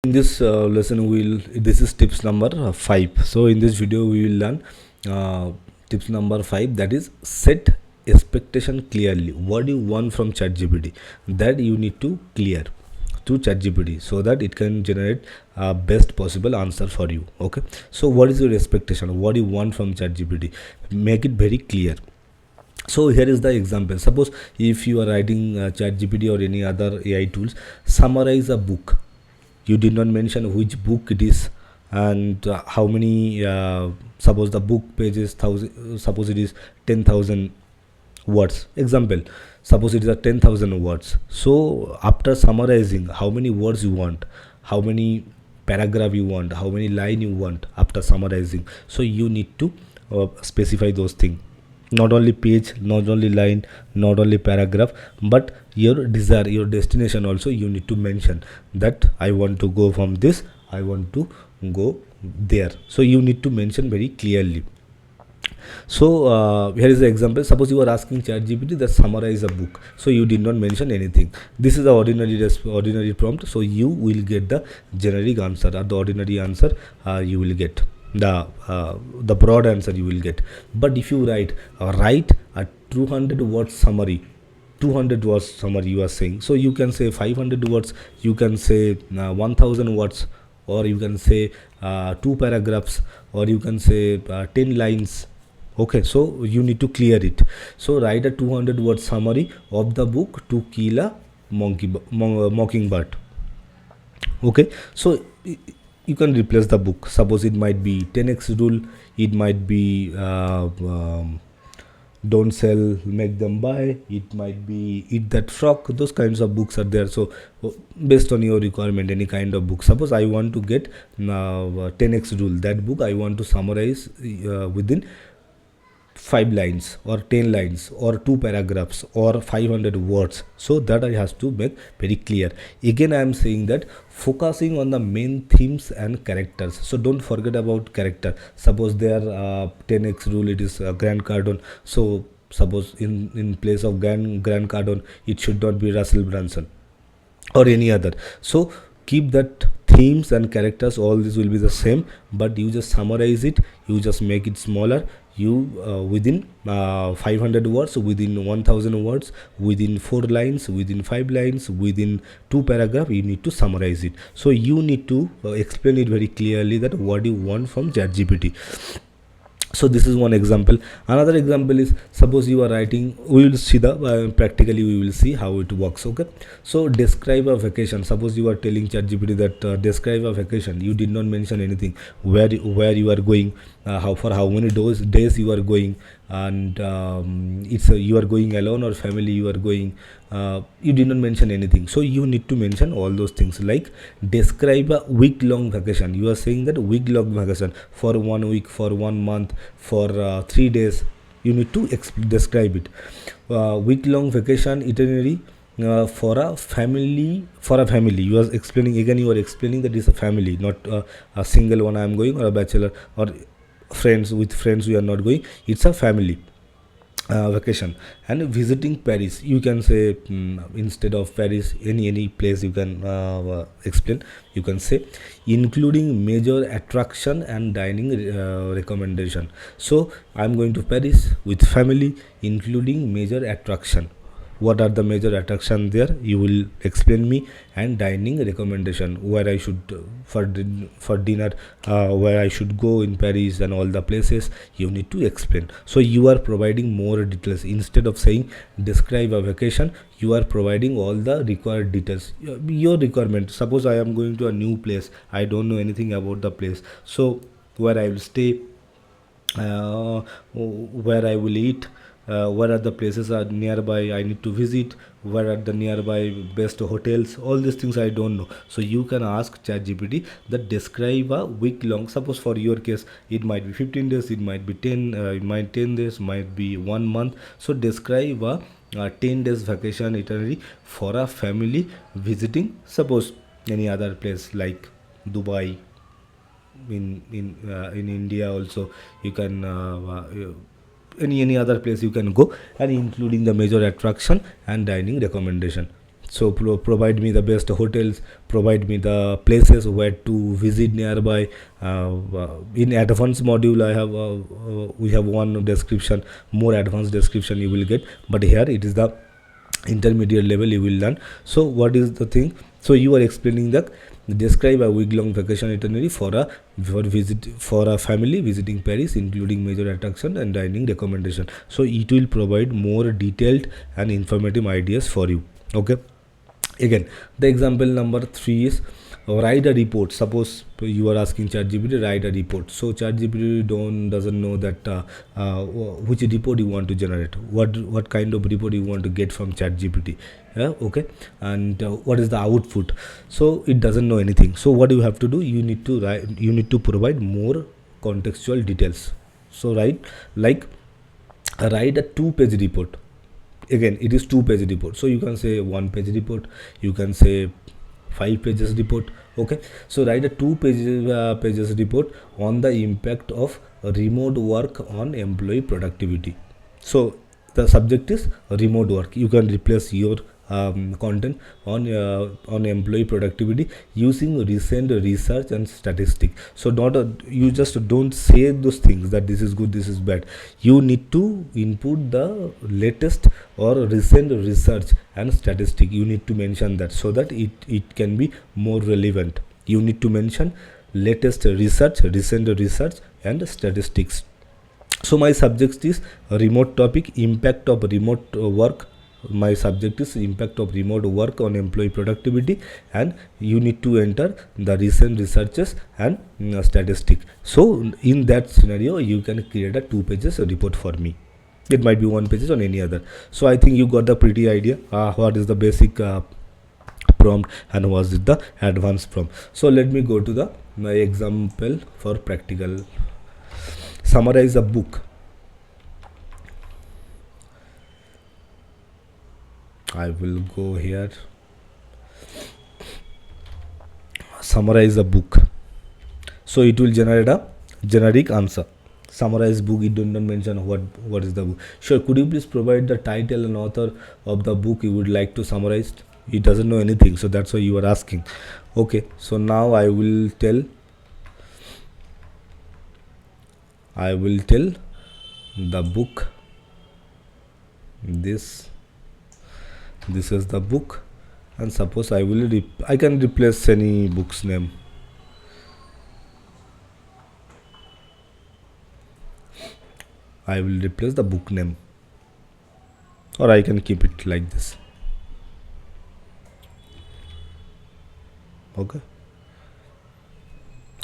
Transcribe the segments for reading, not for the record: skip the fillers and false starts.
In this lesson this is tips number 5. So in this video we will learn uh, tips number 5, that is set expectation clearly. What do you want from ChatGPT, that you need to clear to ChatGPT so that it can generate best possible answer for you. Okay, so what is your expectation, what do you want from ChatGPT? Make it very clear. So here is the example. Suppose if you are writing ChatGPT or any other AI tools, summarize a book. You did not mention which book it is and how many. Suppose the book page is thousand. Suppose it is 10,000 words. Example. Suppose it is a 10,000 words. So after summarizing, how many words you want, how many paragraph you want, how many line you want after summarizing. So you need to specify those things, not only page, not only line, not only paragraph, but your desire, your destination also you need to mention, that I want to go from this, I want to go there. So you need to mention very clearly. So here is the example. Suppose you are asking ChatGPT that summarize a book, so you did not mention anything. This is the ordinary prompt, so you will get the generic answer, or the ordinary answer you will get the broad answer you will get. But if you write a 200 words summary, 200 words summary you are saying, so you can say 500 words, you can say 1000 words, or you can say 2 paragraphs, or you can say 10 lines. Okay, so you need to clear it. So write a 200 word summary of the book To Kill a Mockingbird. Okay, so you can replace the book. Suppose it might be 10x rule, it might be don't sell, make them buy, it might be eat that frog. Those kinds of books are there. So based on your requirement, any kind of book. Suppose I want to get 10x rule, that book I want to summarize within 5 lines or 10 lines or 2 paragraphs or 500 words, so that I has to make very clear. Again I am saying that focusing on the main themes and characters, so don't forget about character. Suppose there 10x rule, it is Grant Cardone, so suppose in place of Grant Cardone, it should not be Russell Brunson or any other. So keep that themes and characters, all this will be the same, but you just summarize it, you just make it smaller. You within 500 words, within 1000 words, within 4 lines, within 5 lines, within 2 paragraph, you need to summarize it. So you need to explain it very clearly, that what you want from ChatGPT. So this is one example. Another example is, suppose you are writing, we will see the practically we will see how it works. Okay, so describe a vacation. Suppose you are telling ChatGPT that describe a vacation, you did not mention anything, where you are going, how many days you are going, and it's you are going alone or family you are going. You did not mention anything, so you need to mention all those things. Like describe a week long vacation, you are saying that week long vacation for 1 week, for 1 month, for 3 days, you need to describe it. Week long vacation itinerary for a family, you are explaining, again you are explaining that it's a family, not a single one I am going, or a bachelor, or friends, with friends we are not going, it's a family vacation. And visiting Paris, you can say instead of Paris, any place you can explain. You can say including major attraction and dining recommendation. So I am going to Paris with family, including major attraction. What are the major attractions there, you will explain me, and dining recommendation, where I should for dinner, where I should go in Paris, and all the places you need to explain. So you are providing more details. Instead of saying describe a vacation, you are providing all the required details, your requirement. Suppose I am going to a new place, I don't know anything about the place, so where I will stay, where I will eat, where are the places are nearby I need to visit, where are the nearby best hotels, all these things I don't know. So you can ask ChatGPT that describe a week long. Suppose for your case it might be 15 days, it might be 10, it might 10 days, might be 1 month. So describe a 10 days vacation itinerary for a family visiting, suppose any other place like Dubai. In India also you can any other place you can go, and including the major attraction and dining recommendation. So provide me the best hotels, provide me the places where to visit nearby. In advanced module, I have we have one description, more advanced description you will get, but here it is the intermediate level you will learn. So what is the thing? So you are explaining that describe a week-long vacation itinerary for a family visiting Paris, including major attraction and dining recommendation. So it will provide more detailed and informative ideas for you. Okay. Again, the example number 3 is write a report. Suppose you are asking ChatGPT write a report. So ChatGPT doesn't know that which report you want to generate, what kind of report you want to get from ChatGPT. Yeah, okay, and what is the output. So it doesn't know anything. So what you have to do, you need to provide more contextual details. So write a 2-page report. Again, it is 2-page report, so you can say 1-page report, you can say 5 pages report. Okay, so write a 2 pages report on the impact of remote work on employee productivity. So the subject is remote work. You can replace your content on employee productivity using recent research and statistic. So not you just don't say those things that this is good, this is bad. You need to input the latest or recent research and statistic. You need to mention that, so that it can be more relevant. You need to mention latest research, recent research and statistics. So my subject is remote topic, impact of remote work. My subject is impact of remote work on employee productivity, and you need to enter the recent researches and statistic. So in that scenario, you can create a 2 pages report for me. It might be 1 pages on any other. So I think you got the pretty idea what is the basic prompt and what is the advanced prompt. So let me go to my example for practical. Summarize a book. I will go here. Summarize a book. So it will generate a generic answer. Summarize book. It does not mention what is the book. Sure. Could you please provide the title and author of the book you would like to summarize? It doesn't know anything, so that's why you are asking. Okay. So now I will tell the book. This is the book, and suppose I can replace any book's name. I will replace the book name, or I can keep it like this. Okay,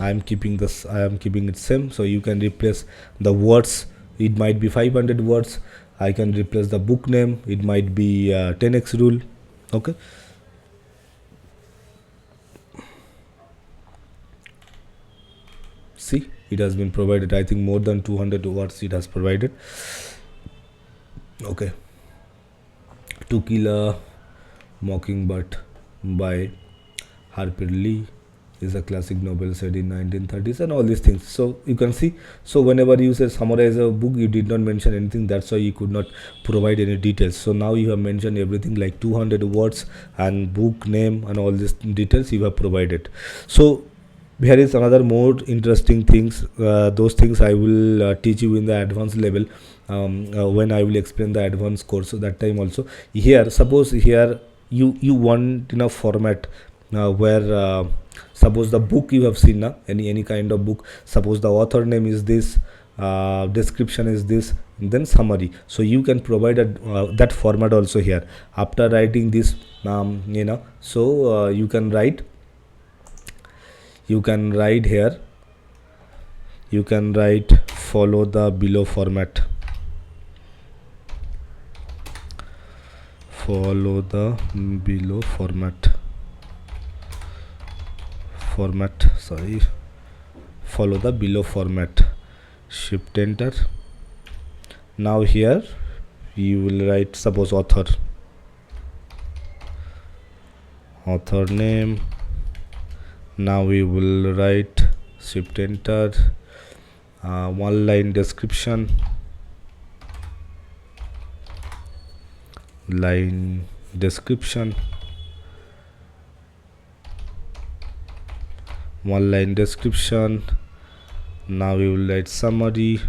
I am keeping it same, so you can replace the words. It might be 500 words. I can replace the book name. It might be 10x rule. Okay. See, it has been provided. I think more than 200 words it has provided. Okay. To Kill a Mockingbird by Harper Lee is a classic novel set in 1930s, and all these things. So you can see, so whenever you say summarize a book, you did not mention anything. That's why you could not provide any details. So now you have mentioned everything, like 200 words and book name and all these details you have provided. So here is another more interesting things. Those things I will teach you in the advanced level when I will explain the advanced course. So that time also, here suppose here you want in a format where suppose the book you have seen, any kind of book, suppose the author name is this, description is this, then summary. So you can provide that format also here. After writing this, so you can write here, you can write follow the below format. Follow the below format. Follow the below format. Shift enter. Now here you will write, suppose author name. Now we will write, shift enter, one line description, one line description. Now we will write summary,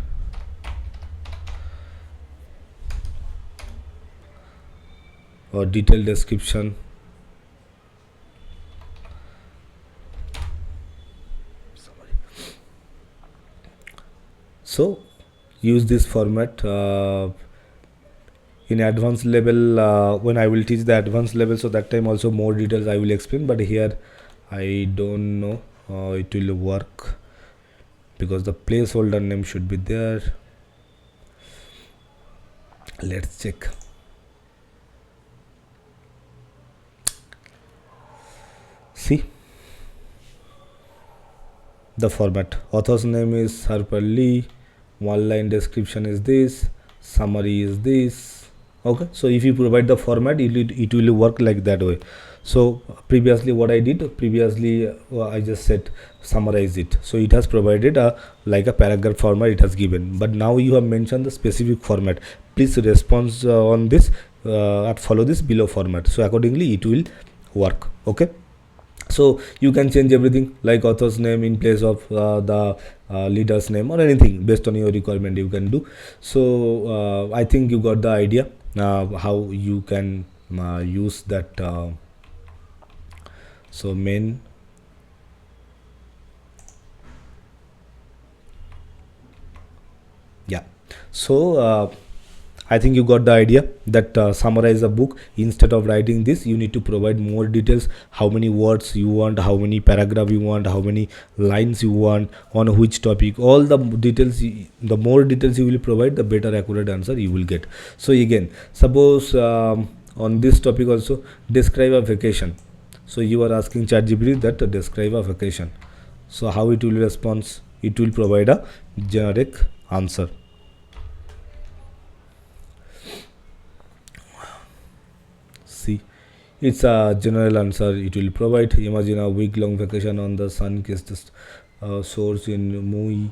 or detailed description. So use this format in advanced level when I will teach the advanced level, so that time also more details I will explain, but here I don't know it will work because the placeholder name should be there. Let's check. See the format, author's name is Harper Lee, one line description is this, summary is this. Okay, so if you provide the format, it will work like that way. So previously what I did, previously I just said summarize it, so it has provided a like a paragraph format it has given, but now you have mentioned the specific format. Please respond on this and follow this below format, so accordingly it will work. Okay, so you can change everything like author's name in place of the leader's name or anything based on your requirement you can do. So I think you got the idea how you can use that. So main, yeah, so I think you got the idea that summarize a book, instead of writing this you need to provide more details, how many words you want, how many paragraph you want, how many lines you want, on which topic, all the details. The more details you will provide, the better accurate answer you will get. So again, suppose on this topic also, describe a vacation. So you are asking ChatGPT that describe a vacation. So how it will respond? It will provide a generic answer. See, it's a general answer it will provide. Imagine a week-long vacation on the sun-kissed shores in Maui,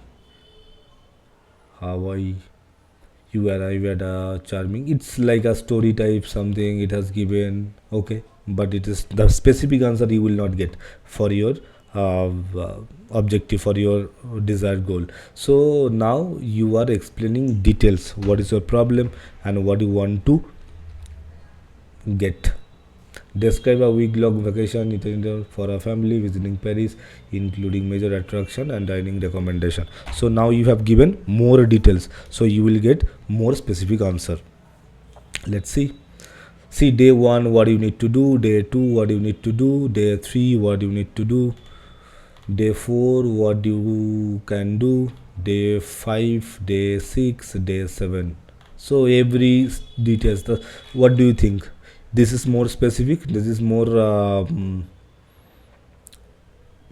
Hawaii. You arrive at a charming. It's like a story type something it has given. Okay, but it is the specific answer you will not get for your objective, for your desired goal. So now you are explaining details. What is your problem and what you want to get. Describe a week-long vacation itinerary for a family visiting Paris, including major attraction and dining recommendation. So now you have given more details, so you will get more specific answer. Let's see. See, day 1 what you need to do, day 2 what you need to do, day 3 what you need to do, day 4 what you can do, day 5, day 6, day 7. So every details. What do you think? This is more specific, this is more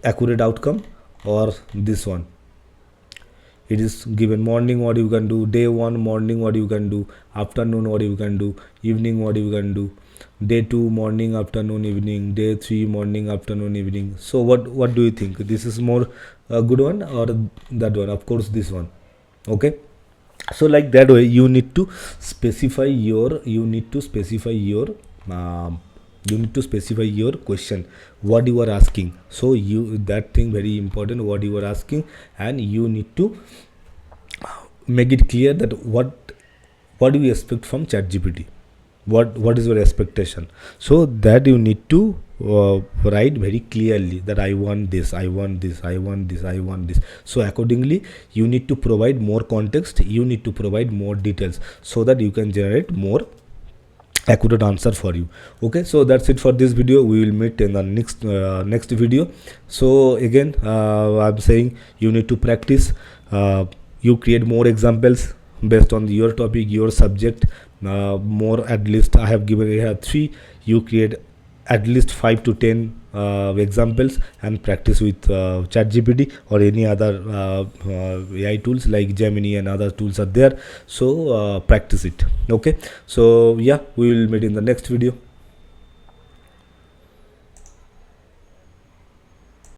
accurate outcome, or this one? It is given morning what you can do, day 1 morning what you can do, afternoon what you can do, evening what you can do, day 2 morning, afternoon, evening, day 3 morning, afternoon, evening. So what do you think? This is more a good one or that one? Of course this one. Okay, so like that way you need to specify your question, what you are asking. So you, that thing very important, what you are asking, and you need to make it clear that what do you expect from ChatGPT, what is your expectation. So that you need to write very clearly that I want this, I want this, I want this, I want this. So accordingly you need to provide more context, you need to provide more details, so that you can generate more accurate answer for you. Okay, so that's it for this video. We will meet in the next video. So again, I'm saying you need to practice. You create more examples based on your topic, your subject. More, at least I have given here 3. You create at least 5 to 10 examples and practice with ChatGPT or any other AI tools like Gemini and other tools are there. So practice it. Okay, so yeah, we will meet in the next video.